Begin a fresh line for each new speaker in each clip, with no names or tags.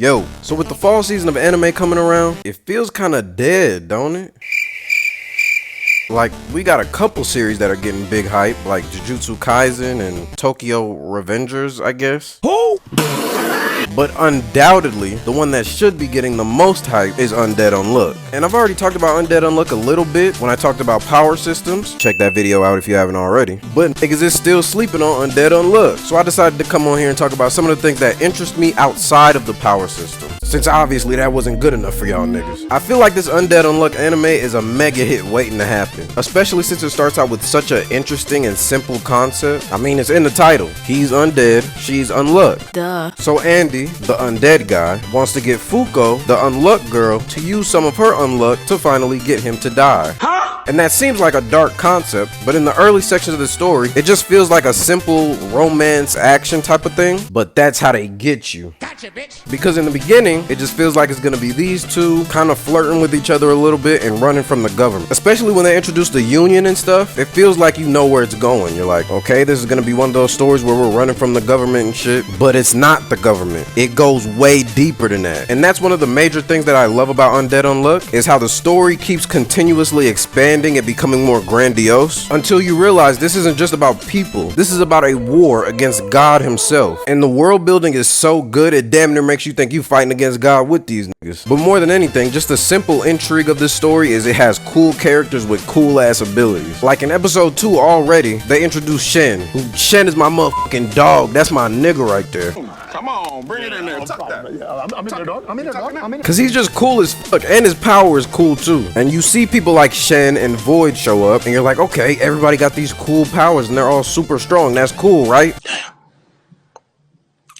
Yo, so with the fall season of anime coming around, it feels kinda dead, don't it? Like, we got a couple series that are getting big hype, like Jujutsu Kaisen and Tokyo Revengers, I guess. Who? But undoubtedly, the one that should be getting the most hype is Undead Unluck. And I've already talked about Undead Unluck a little bit when I talked about power systems. Check that video out if you haven't already. But niggas is still sleeping on Undead Unluck. So I decided to come on here and talk about some of the things that interest me outside of the power system, since obviously that wasn't good enough for y'all niggas. I feel like this Undead Unluck anime is a mega hit waiting to happen, especially since it starts out with such an interesting and simple concept. I mean, it's in the title. He's undead, she's unluck.
Duh.
So Andy, the undead guy, wants to get Fuko, the unluck girl, to use some of her unluck to finally get him to die. And that seems like a dark concept, but in the early sections of the story, it just feels like a simple romance action type of thing. But that's how they get you. Gotcha, bitch. Because in the beginning, it just feels like it's gonna be these two kind of flirting with each other a little bit and running from the government. Especially when they introduce the union and stuff, it feels like you know where it's going. You're like, okay, this is gonna be one of those stories where we're running from the government and shit, but it's not the government. It goes way deeper than that. And that's one of the major things that I love about Undead Unluck, is how the story keeps continuously expanding and becoming more grandiose until you realize this isn't just about people. This is about a war against God himself. And the world building is so good, it damn near makes you think you fighting against God with these niggas. But more than anything, just the simple intrigue of this story is it has cool characters with cool ass abilities. Like in episode 2 already, they introduced Shen. Shen is my motherfucking dog. That's my nigga right there.
Come on, bring it in there. Tuck that. Yeah, I'm in there, dog. I'm in there, dog.
Cause he's just cool as fuck, and his power is cool too. And you see people like Shen and Void show up, and you're like, okay, everybody got these cool powers, and they're all super strong. That's cool, right?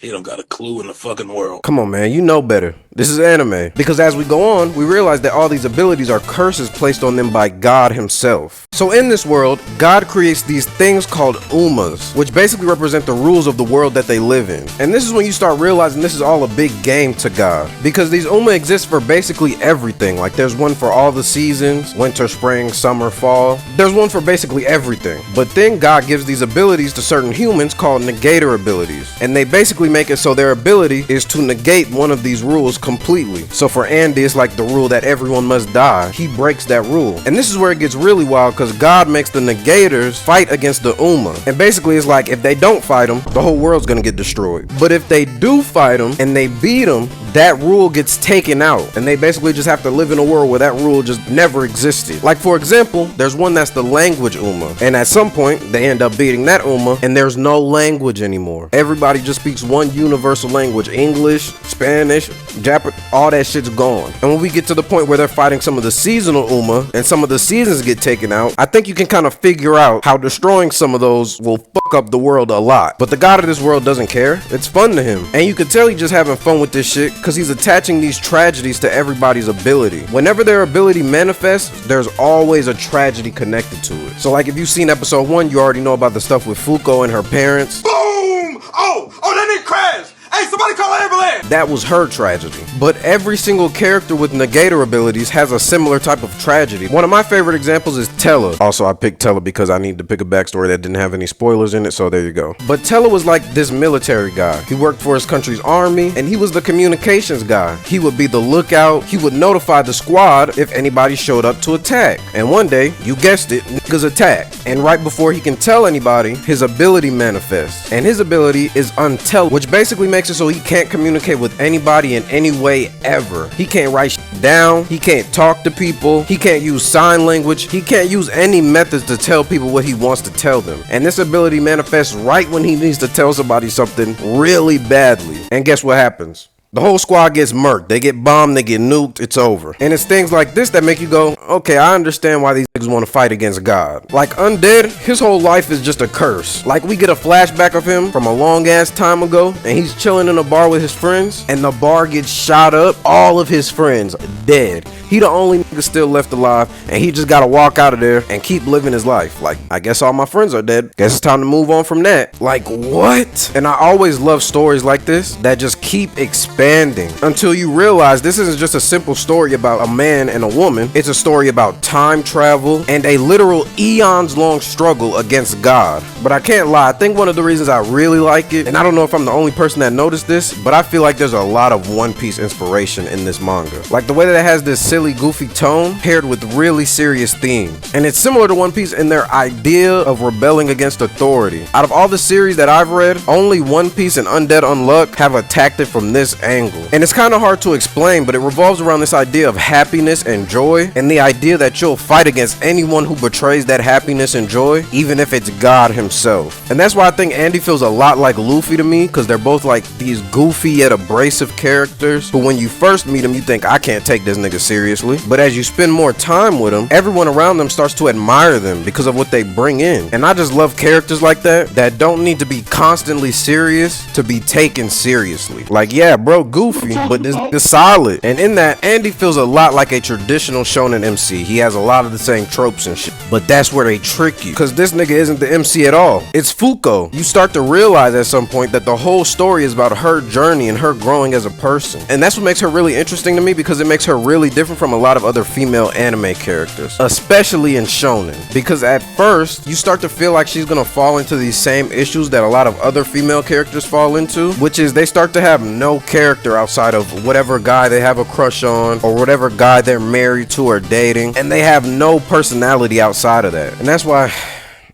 He don't got a clue in the fucking world.
Come on, man, you know better. This is anime. Because as we go on, we realize that all these abilities are curses placed on them by God himself. So in this world, God creates these things called umas, which basically represent the rules of the world that they live in. And this is when you start realizing this is all a big game to God. Because these uma exist for basically everything. Like there's one for all the seasons, winter, spring, summer, fall. There's one for basically everything. But then God gives these abilities to certain humans called negator abilities. And they basically make it so their ability is to negate one of these rules completely. So for Andy, it's like the rule that everyone must die. He breaks that rule. And this is where it gets really wild, because God makes the negators fight against the Uma. And basically it's like if they don't fight them, the whole world's gonna get destroyed. But if they do fight them and they beat them, that rule gets taken out. And they basically just have to live in a world where that rule just never existed. Like for example, there's one that's the language Uma. And at some point, they end up beating that Uma and there's no language anymore. Everybody just speaks one universal language. English, Spanish, Japanese, all that shit's gone. And when we get to the point where they're fighting some of the seasonal Uma and some of the seasons get taken out, I think you can kind of figure out how destroying some of those will fuck up the world a lot. But the God of this world doesn't care. It's fun to him. And you can tell he's just having fun with this shit because he's attaching these tragedies to everybody's ability. Whenever their ability manifests, there's always a tragedy connected to it. So like if you've seen episode 1, you already know about the stuff with Fuko and her parents.
Boom! Oh, that nigga crashed. Hey, somebody call an ambulance!
That was her tragedy. But every single character with negator abilities has a similar type of tragedy. One of my favorite examples is Tella. Also, I picked Tella because I need to pick a backstory that didn't have any spoilers in it, so there you go. But Tella was like this military guy. He worked for his country's army, and he was the communications guy. He would be the lookout. He would notify the squad if anybody showed up to attack. And one day, you guessed it, niggas attack. And right before he can tell anybody, his ability manifests. And his ability is untell, which basically makes it so he can't communicate with anybody in any way ever. He can't write shit down. He can't talk to people. He can't use sign language. He can't use any methods to tell people what he wants to tell them. And this ability manifests right when he needs to tell somebody something really badly. And guess what happens? The whole squad gets murked. They get bombed, they get nuked, it's over. And it's things like this that make you go, okay, I understand why these niggas want to fight against God. Like Undead, his whole life is just a curse. Like we get a flashback of him from a long ass time ago, and he's chilling in a bar with his friends, and the bar gets shot up, all of his friends dead. He the only nigga still left alive, and he just gotta walk out of there and keep living his life. Like, I guess all my friends are dead. Guess it's time to move on from that. Like, what? And I always love stories like this that just keep expanding expanding until you realize this isn't just a simple story about a man and a woman. It's a story about time travel and a literal eons long struggle against God. But I can't lie, I think one of the reasons I really like it, and I don't know if I'm the only person that noticed this, but I feel like there's a lot of One Piece inspiration in this manga. Like the way that it has this silly, goofy tone paired with really serious themes. And it's similar to One Piece in their idea of rebelling against authority. Out of all the series that I've read, only One Piece and Undead Unluck have attacked it from this angle. And it's kind of hard to explain, but it revolves around this idea of happiness and joy, and the idea that you'll fight against anyone who betrays that happiness and joy, even if it's God himself. And that's why I think Andy feels a lot like Luffy to me, because they're both like these goofy yet abrasive characters who when you first meet them you think, I can't take this nigga seriously, but as you spend more time with them, everyone around them starts to admire them because of what they bring in. And I just love characters like that don't need to be constantly serious to be taken seriously. Like, yeah bro, goofy, but this is solid. And in that, Andy feels a lot like a traditional shonen MC. He has a lot of the same tropes and shit, but that's where they trick you, because this nigga isn't the MC at all. It's Fuko. You start to realize at some point that the whole story is about her journey and her growing as a person, and that's what makes her really interesting to me, because it makes her really different from a lot of other female anime characters, especially in shonen, because at first you start to feel like she's gonna fall into these same issues that a lot of other female characters fall into, which is they start to have no character outside of whatever guy they have a crush on or whatever guy they're married to or dating, and they have no personality outside of that. And that's why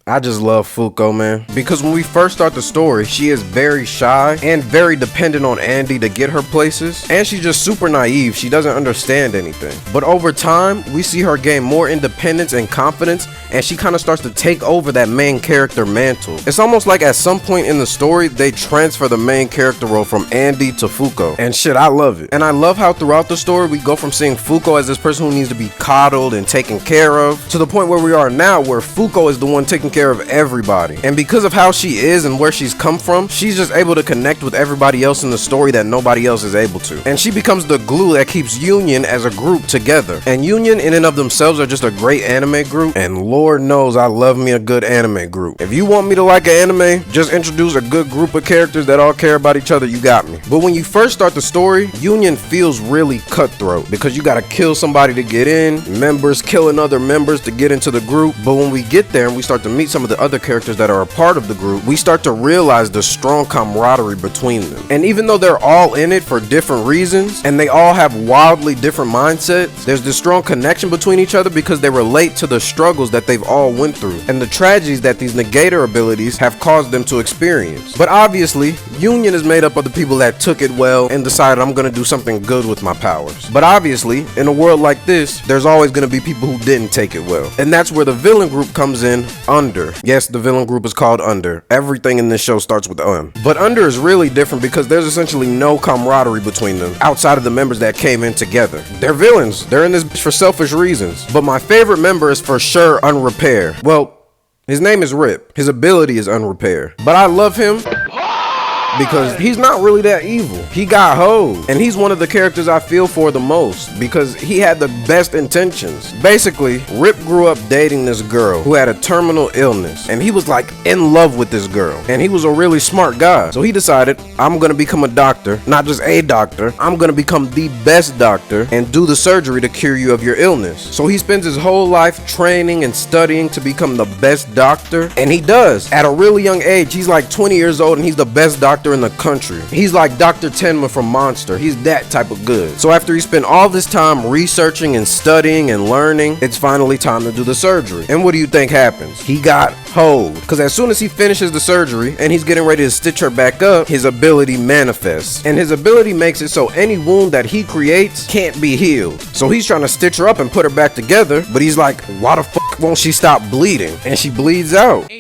I just love Fuko, man, because when we first start the story, she is very shy and very dependent on Andy to get her places, and she's just super naive. She doesn't understand anything. But over time, we see her gain more independence and confidence, and she kind of starts to take over that main character mantle. It's almost like at some point in the story, they transfer the main character role from Andy to Fuko, and shit, I love it. And I love how throughout the story, we go from seeing Fuko as this person who needs to be coddled and taken care of, to the point where we are now, where Fuko is the one taking care of everybody. And because of how she is and where she's come from, she's just able to connect with everybody else in the story that nobody else is able to. And she becomes the glue that keeps Union as a group together. And Union in and of themselves are just a great anime group, and Lord knows I love me a good anime group. If you want me to like an anime, just introduce a good group of characters that all care about each other, you got me. But when you first start the story, Union feels really cutthroat, because you gotta kill somebody to get in, members killing other members to get into the group. But when we get there and we start to meet some of the other characters that are a part of the group, we start to realize the strong camaraderie between them. And even though they're all in it for different reasons, and they all have wildly different mindsets, there's this strong connection between each other because they relate to the struggles that they've all went through and the tragedies that these negator abilities have caused them to experience. But obviously, Union is made up of the people that took it well and decided, I'm gonna do something good with my powers. But obviously, in a world like this, there's always gonna be people who didn't take it well. And that's where the villain group comes in, Under. Yes, the villain group is called Under. Everything in this show starts with But Under is really different because there's essentially no camaraderie between them outside of the members that came in together. They're villains. They're in this bitch for selfish reasons. But my favorite member is for sure Unrepair. Well, his name is Rip. His ability is Unrepair. But I love him because he's not really that evil. He got hoes, and he's one of the characters I feel for the most because he had the best intentions. Basically, Rip grew up dating this girl who had a terminal illness, and he was like in love with this girl, and he was a really smart guy. So he decided, I'm gonna become a doctor, not just a doctor, I'm gonna become the best doctor and do the surgery to cure you of your illness. So he spends his whole life training and studying to become the best doctor, and he does. At a really young age, he's like 20 years old and he's the best doctor in the country. He's like Dr. Tenma from Monster. He's that type of good. So after he spent all this time researching and studying and learning, it's finally time to do the surgery. And what do you think happens? He got hoed. Because as soon as he finishes the surgery and he's getting ready to stitch her back up, his ability manifests. And his ability makes it so any wound that he creates can't be healed. So he's trying to stitch her up and put her back together, but he's like, why the fuck won't she stop bleeding? And she bleeds out.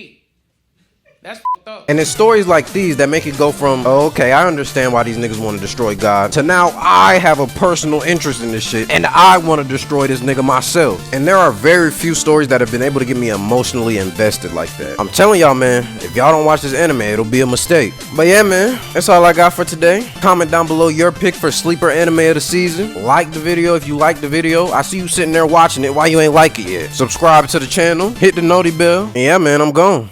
That's fucked up. And it's stories like these that make it go from, oh, okay, I understand why these niggas want to destroy God, to now I have a personal interest in this shit and I want to destroy this nigga myself. And there are very few stories that have been able to get me emotionally invested like that. I'm telling y'all, man, if y'all don't watch this anime, it'll be a mistake. But yeah, man, that's all I got for today. Comment down below your pick for sleeper anime of the season. Like the video if you like the video. I see you sitting there watching it. Why you ain't like it yet? Subscribe to the channel, hit the noti bell, and yeah, man, I'm gone.